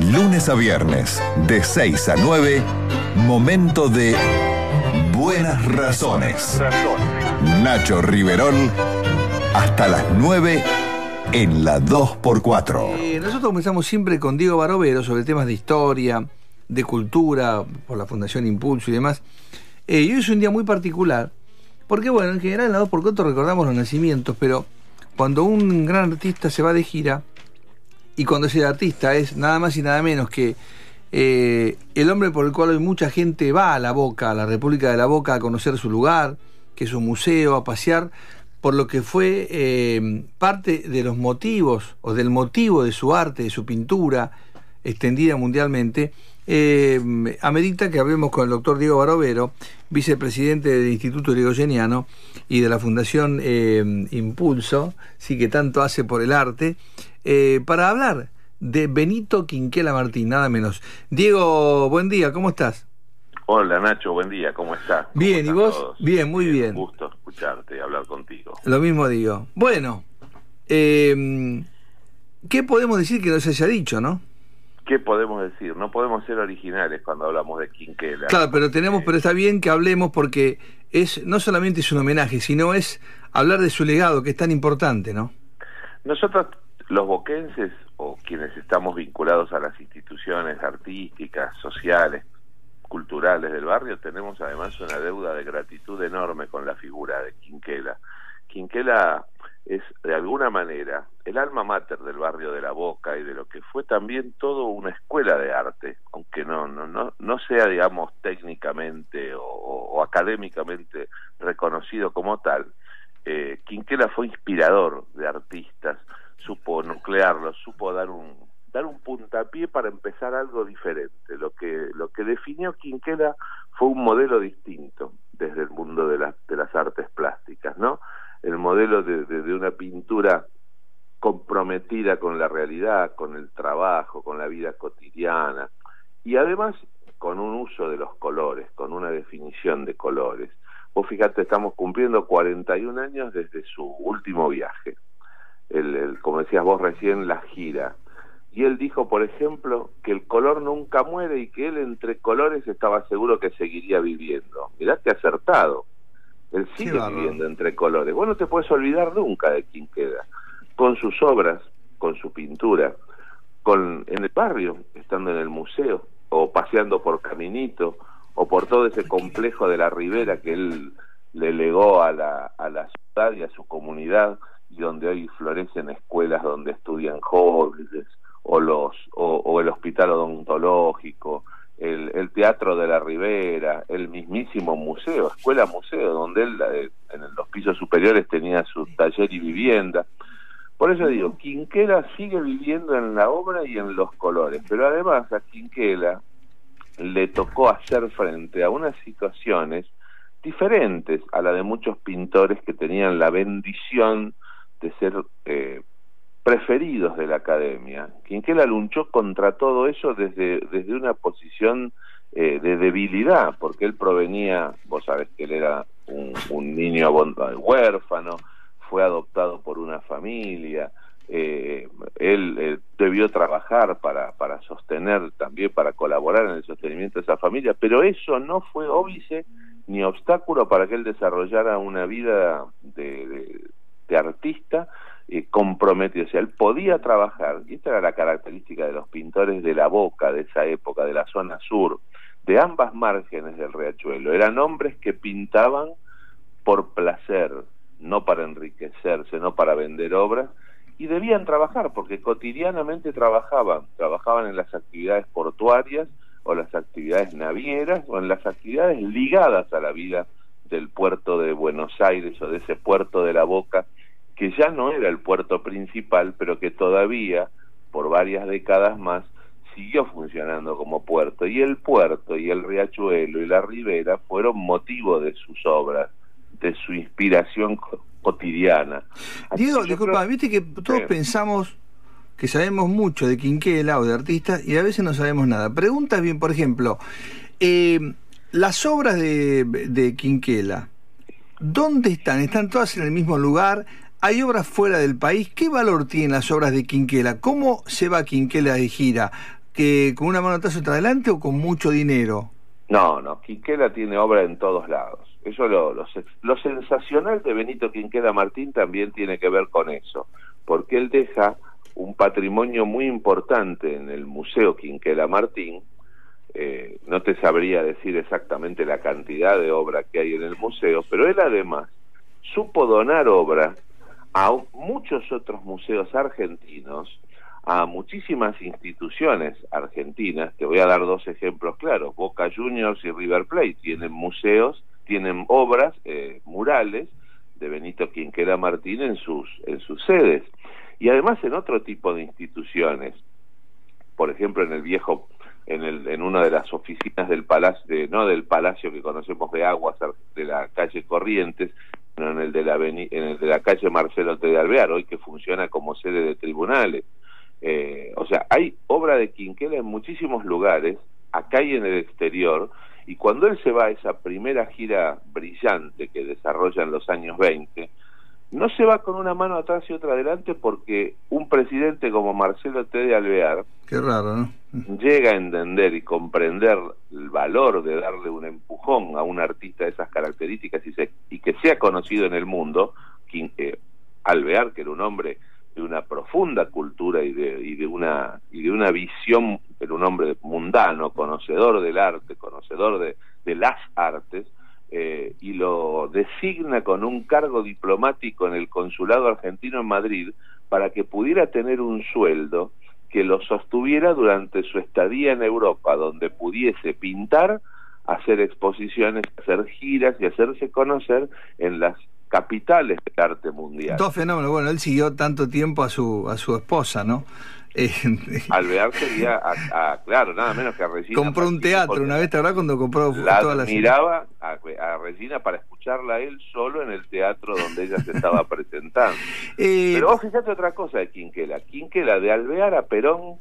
Lunes a viernes, de 6 a 9, momento de Buenas Razones. Nacho Riverol, hasta las 9 en la 2x4. Nosotros comenzamos siempre con Diego Barovero sobre temas de historia, de cultura, por la Fundación Impulso y demás. Y hoy es un día muy particular, porque bueno, en general en la 2x4 recordamos los nacimientos, pero cuando un gran artista se va de gira, y cuando ese artista es nada más y nada menos que el hombre por el cual hoy mucha gente va a La Boca, a la República de La Boca, a conocer su lugar, que es un museo, a pasear por lo que fue parte de los motivos, o del motivo de su arte, de su pintura, extendida mundialmente, amerita que hablemos con el doctor Diego Barovero, vicepresidente del Instituto Yrigoyeniano y de la Fundación Impulso, sí, que tanto hace por el arte, para hablar de Benito Quinquela Martín, nada menos. Diego, buen día, ¿cómo estás? Hola Nacho, buen día, ¿cómo estás? Bien, ¿y vos? Todos? Bien, muy bien. Un gusto escucharte y hablar contigo. Lo mismo digo. Bueno, ¿qué podemos decir que no se haya dicho, no? ¿Qué podemos decir? No podemos ser originales cuando hablamos de Quinquela. Claro, pero pero está bien que hablemos porque no solamente es un homenaje, sino es hablar de su legado, que es tan importante, ¿no? Nosotros, los boquenses, o quienes estamos vinculados a las instituciones artísticas, sociales, culturales del barrio, tenemos además una deuda de gratitud enorme con la figura de Quinquela. Quinquela es, de alguna manera, el alma mater del barrio de La Boca y de lo que fue también todo una escuela de arte, aunque no sea, digamos, técnicamente o académicamente reconocido como tal. Quinquela fue inspirador de artistas, supo nuclearlos, supo dar un puntapié para empezar algo diferente. Lo que definió Quinquela fue un modelo distinto desde el mundo de las artes plásticas, ¿no? El modelo de una pintura comprometida con la realidad, con el trabajo, con la vida cotidiana, y además con un uso de los colores, con una definición de colores. Vos fíjate, estamos cumpliendo 41 años desde su último viaje, como decías vos recién, la gira. Y él dijo, por ejemplo, que el color nunca muere y que él entre colores estaba seguro que seguiría viviendo. Mirá qué acertado. Él sigue viviendo entre colores. Vos no te puedes olvidar nunca de Quinquela, con sus obras, con su pintura, en el barrio, estando en el museo, o paseando por Caminito, o por todo ese complejo de la Ribera que él le legó a la ciudad y a su comunidad, y donde hoy florecen escuelas donde estudian jóvenes, o el hospital odontológico, el teatro de la Ribera, el mismísimo museo, escuela museo, donde él en los pisos superiores tenía su taller y vivienda. Por eso digo, Quinquela sigue viviendo en la obra y en los colores, pero además a Quinquela le tocó hacer frente a unas situaciones diferentes a la de muchos pintores que tenían la bendición de ser preferidos de la academia. Quinquela luchó contra todo eso desde una posición de debilidad, porque él provenía, vos sabés que él era un niño huérfano, fue adoptado por una familia, él debió trabajar para sostener, también para colaborar en el sostenimiento de esa familia, pero eso no fue óbice ni obstáculo para que él desarrollara una vida de artista comprometido. O sea, él podía trabajar, y esta era la característica de los pintores de La Boca de esa época, de la zona sur, de ambas márgenes del riachuelo. Eran hombres que pintaban por placer, no para enriquecerse, no para vender obras, y debían trabajar porque cotidianamente trabajaban en las actividades portuarias o las actividades navieras o en las actividades ligadas a la vida del puerto de Buenos Aires o de ese puerto de La Boca, que ya no era el puerto principal, pero que todavía, por varias décadas más, siguió funcionando como puerto. Y el puerto y el riachuelo y la ribera fueron motivo de sus obras, de su inspiración cotidiana. Diego, disculpa, viste que todos pensamos que sabemos mucho de Quinquela o de artistas y a veces no sabemos nada. Preguntas bien, por ejemplo, las obras de Quinquela, ¿dónde están? ¿Están todas en el mismo lugar? ¿Hay obras fuera del país? ¿Qué valor tienen las obras de Quinquela? ¿Cómo se va Quinquela de gira? que con una mano atrás y otra adelante o con mucho dinero? No, Quinquela tiene obra en todos lados. Eso lo sensacional de Benito Quinquela Martín también tiene que ver con eso, porque él deja un patrimonio muy importante en el Museo Quinquela Martín. No te sabría decir exactamente la cantidad de obra que hay en el museo, pero él además supo donar obra a muchos otros museos argentinos, a muchísimas instituciones argentinas. Te voy a dar dos ejemplos claros: Boca Juniors y River Plate tienen museos, tienen obras, murales de Benito Quinquela Martín en sus sedes, y además en otro tipo de instituciones. Por ejemplo, en una de las oficinas del palacio, no del palacio que conocemos de Aguas, de la calle Corrientes, sino en el de la calle Marcelo T. de Alvear, hoy que funciona como sede de tribunales. O sea, hay obra de Quinquela en muchísimos lugares, acá y en el exterior, y cuando él se va a esa primera gira brillante que desarrolla en los años 20, no se va con una mano atrás y otra adelante, porque un presidente como Marcelo T. de Alvear, qué raro, ¿no?, llega a entender y comprender el valor de darle un empujón a un artista de esas características y que sea conocido en el mundo. Alvear, que era un hombre de una profunda cultura y de una visión, era un hombre mundano, conocedor del arte, conocedor de las artes, y lo designa con un cargo diplomático en el consulado argentino en Madrid para que pudiera tener un sueldo que lo sostuviera durante su estadía en Europa, donde pudiese pintar, hacer exposiciones, hacer giras y hacerse conocer en las capitales del arte mundial. Dos fenómenos. Bueno, él siguió tanto tiempo a su esposa, ¿no? Alvear seguía claro, nada menos que a Regina. Compró un teatro una vez, ¿te acuerdas cuando compró toda la miraba a Regina para escucharla él solo en el teatro donde ella se estaba presentando. Pero vos fíjate otra cosa de Quinquela. Quinquela, de Alvear a Perón,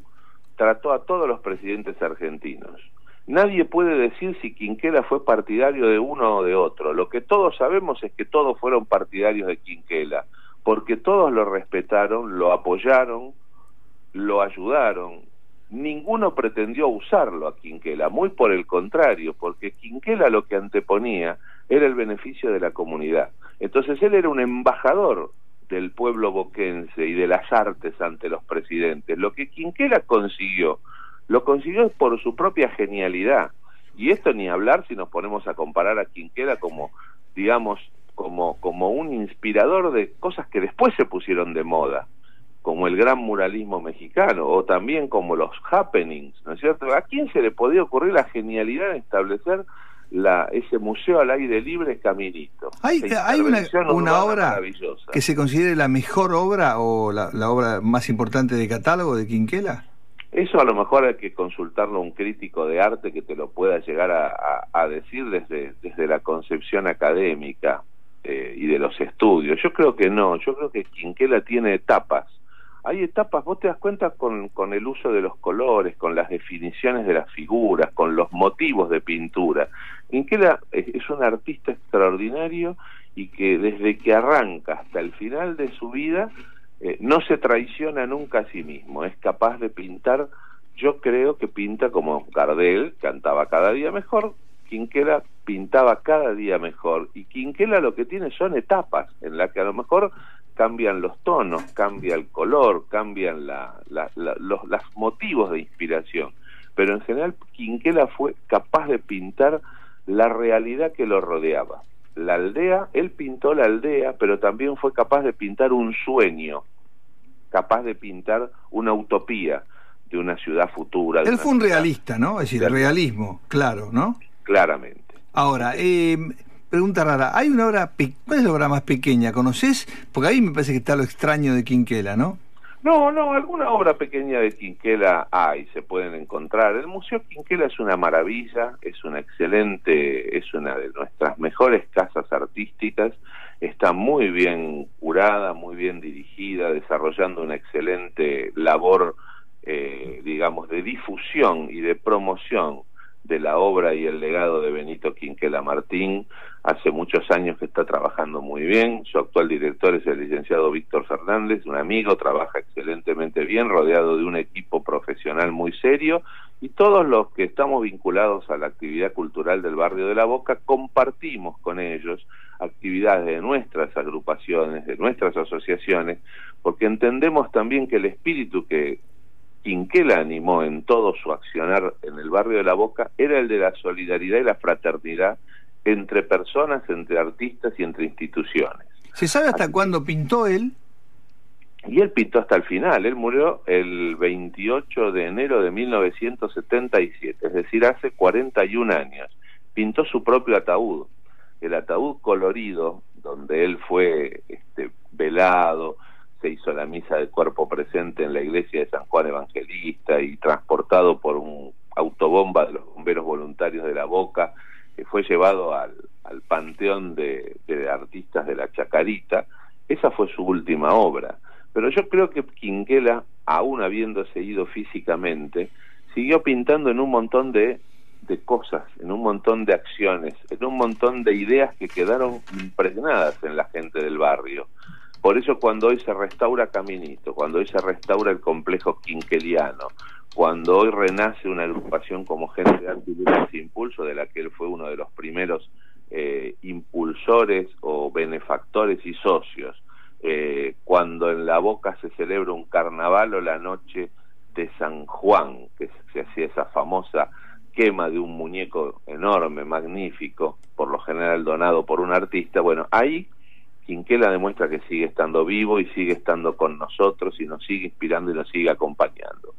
trató a todos los presidentes argentinos. Nadie puede decir si Quinquela fue partidario de uno o de otro. Lo que todos sabemos es que todos fueron partidarios de Quinquela, porque todos lo respetaron, lo apoyaron, lo ayudaron. Ninguno pretendió usarlo a Quinquela, muy por el contrario, porque Quinquela lo que anteponía era el beneficio de la comunidad. Entonces él era un embajador del pueblo boquense y de las artes ante los presidentes. Lo que Quinquela consiguió, lo consiguió por su propia genialidad. Y esto ni hablar si nos ponemos a comparar a Quinquela como, digamos, como un inspirador de cosas que después se pusieron de moda, como el gran muralismo mexicano, o también como los happenings, ¿no es cierto? ¿A quién se le podía ocurrir la genialidad de establecer ese museo al aire libre Caminito? Hay una obra que se considere la mejor obra o la obra más importante de catálogo de Quinquela. Eso a lo mejor hay que consultarlo a un crítico de arte que te lo pueda llegar a decir desde la concepción académica y de los estudios. Yo creo que no, yo creo que Quinquela tiene etapas. Hay etapas, vos te das cuenta con el uso de los colores, con las definiciones de las figuras, con los motivos de pintura. Quinquela es un artista extraordinario y que desde que arranca hasta el final de su vida no se traiciona nunca a sí mismo. Es capaz de pintar, yo creo que pinta como Gardel, cantaba cada día mejor. Quinquela pintaba cada día mejor, y Quinquela lo que tiene son etapas en las que a lo mejor cambian los tonos, cambia el color, cambian los motivos de inspiración, pero en general Quinquela fue capaz de pintar la realidad que lo rodeaba. La aldea, él pintó la aldea, pero también fue capaz de pintar un sueño, capaz de pintar una utopía de una ciudad futura. Él fue un realista, ¿no? Es decir, el realismo, claro, ¿no? Claramente. Ahora, pregunta rara, ¿hay una obra, cuál es la obra más pequeña? ¿Conoces? Porque ahí me parece que está lo extraño de Quinquela, ¿no? No, alguna obra pequeña de Quinquela hay, se pueden encontrar. El Museo Quinquela es una maravilla, es una de nuestras mejores casas artísticas, está muy bien curada, muy bien dirigida, desarrollando una excelente labor, digamos, de difusión y de promoción de la obra y el legado de Benito Quinquela Martín. Hace muchos años que está trabajando muy bien. Su actual director es el licenciado Víctor Fernández, un amigo, trabaja excelentemente bien, rodeado de un equipo profesional muy serio, y todos los que estamos vinculados a la actividad cultural del barrio de La Boca compartimos con ellos actividades de nuestras agrupaciones, de nuestras asociaciones, porque entendemos también que el espíritu que Quinquela animó en todo su accionar en el barrio de La Boca era el de la solidaridad y la fraternidad entre personas, entre artistas y entre instituciones. ¿Se sabe hasta cuándo pintó él? Y él pintó hasta el final. Él murió el 28 de enero de 1977, es decir, hace 41 años. Pintó su propio ataúd, el ataúd colorido, donde él fue velado. Se hizo la misa de cuerpo presente en la iglesia de San Juan Evangelista y transportado por un autobomba de los bomberos voluntarios de La Boca, que fue llevado al panteón de artistas de la Chacarita. Esa fue su última obra. Pero yo creo que Quinquela, aún habiéndose ido físicamente, siguió pintando en un montón de cosas, en un montón de acciones, en un montón de ideas que quedaron impregnadas en la gente del barrio. Por eso cuando hoy se restaura Caminito, cuando hoy se restaura el complejo quinqueliano, cuando hoy renace una agrupación como Gente de Arte y Lucha Impulso, de la que él fue uno de los primeros impulsores o benefactores y socios, cuando en La Boca se celebra un carnaval o la noche de San Juan, que se hacía esa famosa quema de un muñeco enorme, magnífico, por lo general donado por un artista, bueno, ahí Quinquela demuestra que sigue estando vivo y sigue estando con nosotros y nos sigue inspirando y nos sigue acompañando.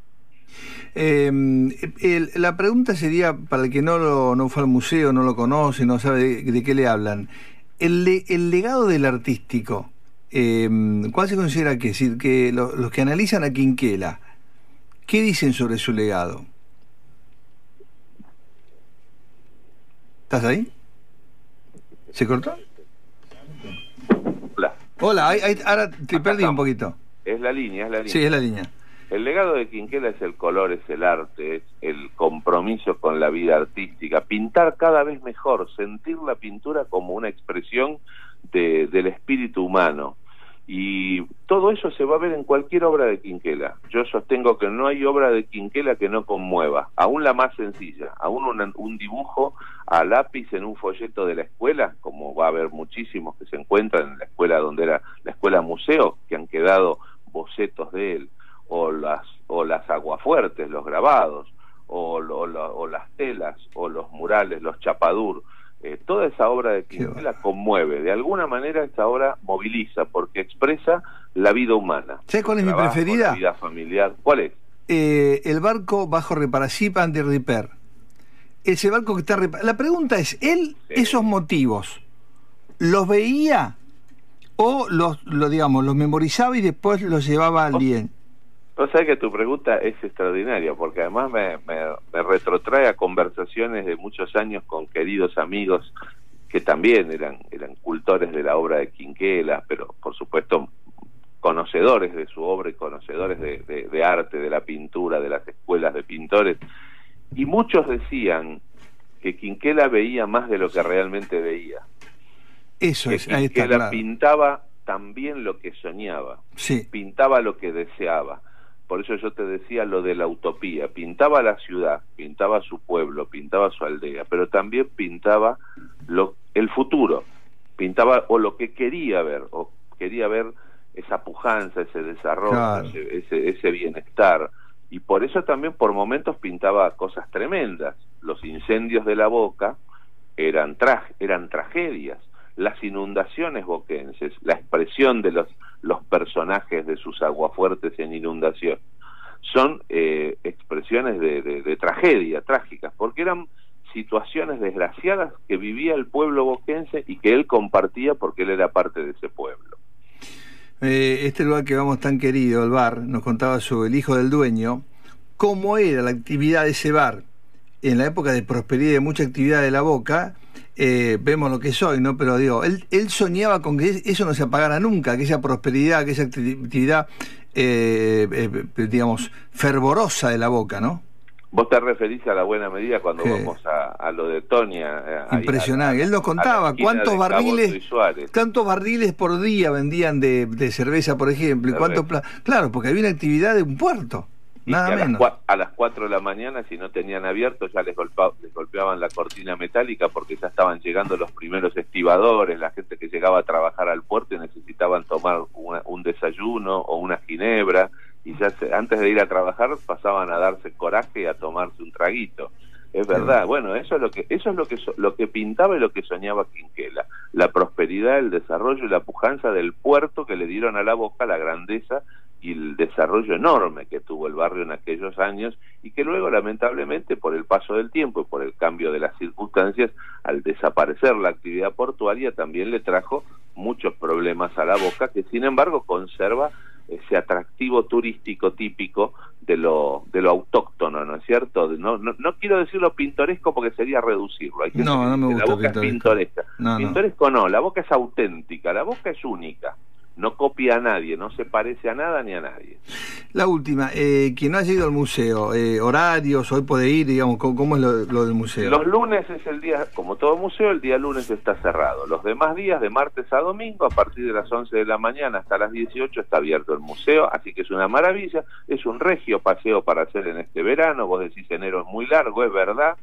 La pregunta sería, para el que no fue al museo, no lo conoce, no sabe de qué le hablan, el legado del artístico, ¿cuál se considera que? Es decir, que los que analizan a Quinquela, ¿qué dicen sobre su legado? ¿Estás ahí? ¿Se cortó? Hola, ahora te perdí un poquito. Es la línea. Sí, es la línea. El legado de Quinquela es el color, es el arte, es el compromiso con la vida artística, pintar cada vez mejor, sentir la pintura como una expresión del espíritu humano. Y todo eso se va a ver en cualquier obra de Quinquela. Yo sostengo que no hay obra de Quinquela que no conmueva, aún la más sencilla, aún un dibujo a lápiz en un folleto de la escuela, como va a haber muchísimos que se encuentran en la escuela donde era la escuela museo, que han quedado bocetos de él, o las aguafuertes, los grabados, o las telas, o los murales, los chapadur. Toda esa obra de Quinquela conmueve, de alguna manera esa obra moviliza, porque expresa la vida humana. ¿Sabes cuál es mi preferida? La vida familiar. ¿Cuál es? El barco bajo reparación de Repair. Ese barco que está La pregunta es, ¿él esos motivos los veía o los memorizaba y después los llevaba al bien? Vos sabés que tu pregunta es extraordinaria, porque además me retrotrae a conversaciones de muchos años con queridos amigos que también eran cultores de la obra de Quinquela, pero por supuesto conocedores de su obra y conocedores de arte, de la pintura, de las escuelas de pintores, y muchos decían que Quinquela veía más de lo que realmente veía. Eso es, ahí está, Quinquela claro. pintaba también lo que soñaba, sí. Pintaba lo que deseaba. Por eso yo te decía lo de la utopía. Pintaba la ciudad, pintaba su pueblo, pintaba su aldea, pero también pintaba el futuro, pintaba o lo que quería ver esa pujanza, ese desarrollo, claro, ese bienestar. Y por eso también por momentos pintaba cosas tremendas. Los incendios de La Boca eran tragedias. Las inundaciones boquenses, la expresión de los personajes de sus aguafuertes en inundación, son expresiones de tragedia, trágicas, porque eran situaciones desgraciadas que vivía el pueblo boquense y que él compartía porque él era parte de ese pueblo. Este lugar que vamos tan querido, el bar, nos contaba sobre el hijo del dueño, cómo era la actividad de ese bar en la época de prosperidad y de mucha actividad de La Boca. Vemos lo que es hoy, ¿no? Pero digo, él soñaba con que eso no se apagara nunca, que esa prosperidad, que esa actividad, digamos, fervorosa de La Boca, ¿no? Vos te referís a la buena medida cuando Sí. vamos a lo de Tonia. Impresionante. Él nos contaba cuántos barriles barriles por día vendían de cerveza, por ejemplo. Y cuánto claro, porque había una actividad de un puerto. Nada menos. A las 4 de la mañana, si no tenían abierto, ya les golpeaban la cortina metálica porque ya estaban llegando los primeros estibadores, la gente que llegaba a trabajar al puerto y necesitaban tomar un desayuno o una ginebra, y ya antes de ir a trabajar pasaban a darse coraje y a tomarse un traguito. Es verdad. Bueno, eso es lo que pintaba y lo que soñaba Quinquela, la prosperidad, el desarrollo y la pujanza del puerto que le dieron a La Boca, la grandeza y el desarrollo enorme que tuvo el barrio en aquellos años, y que luego, lamentablemente, por el paso del tiempo y por el cambio de las circunstancias, al desaparecer la actividad portuaria, también le trajo muchos problemas a La Boca, que sin embargo conserva ese atractivo turístico típico de lo autóctono, ¿no es cierto? No quiero decirlo pintoresco porque sería reducirlo. Hay gente no me gusta La Boca es pintoresca. Pintoresco no, La Boca es auténtica, La Boca es única. No copia a nadie, no se parece a nada ni a nadie. La última, quien no haya ido al museo, horarios, hoy puede ir, digamos, ¿cómo es lo del museo? Los lunes es el día, como todo museo, el día lunes está cerrado. Los demás días, de martes a domingo, a partir de las 11 de la mañana hasta las 18, está abierto el museo, así que es una maravilla, es un regio paseo para hacer en este verano. Vos decís enero es muy largo, es verdad.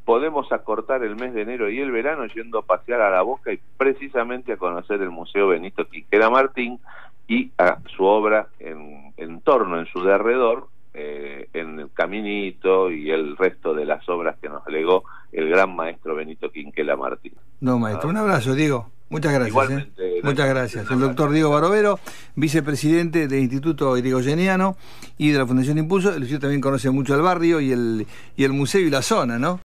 Podemos acortar el mes de enero y el verano yendo a pasear a La Boca y precisamente a conocer el Museo Benito Quinquela Martín y a su obra en torno, en su derredor, en el Caminito y el resto de las obras que nos legó el gran maestro Benito Quinquela Martín. No, maestro, un abrazo, Diego. Muchas gracias. Igualmente, muchas gracias. El doctor Diego Barovero, vicepresidente del Instituto Irigoyeniano y de la Fundación Impulso. El señor también conoce mucho el barrio y el museo y la zona, ¿no?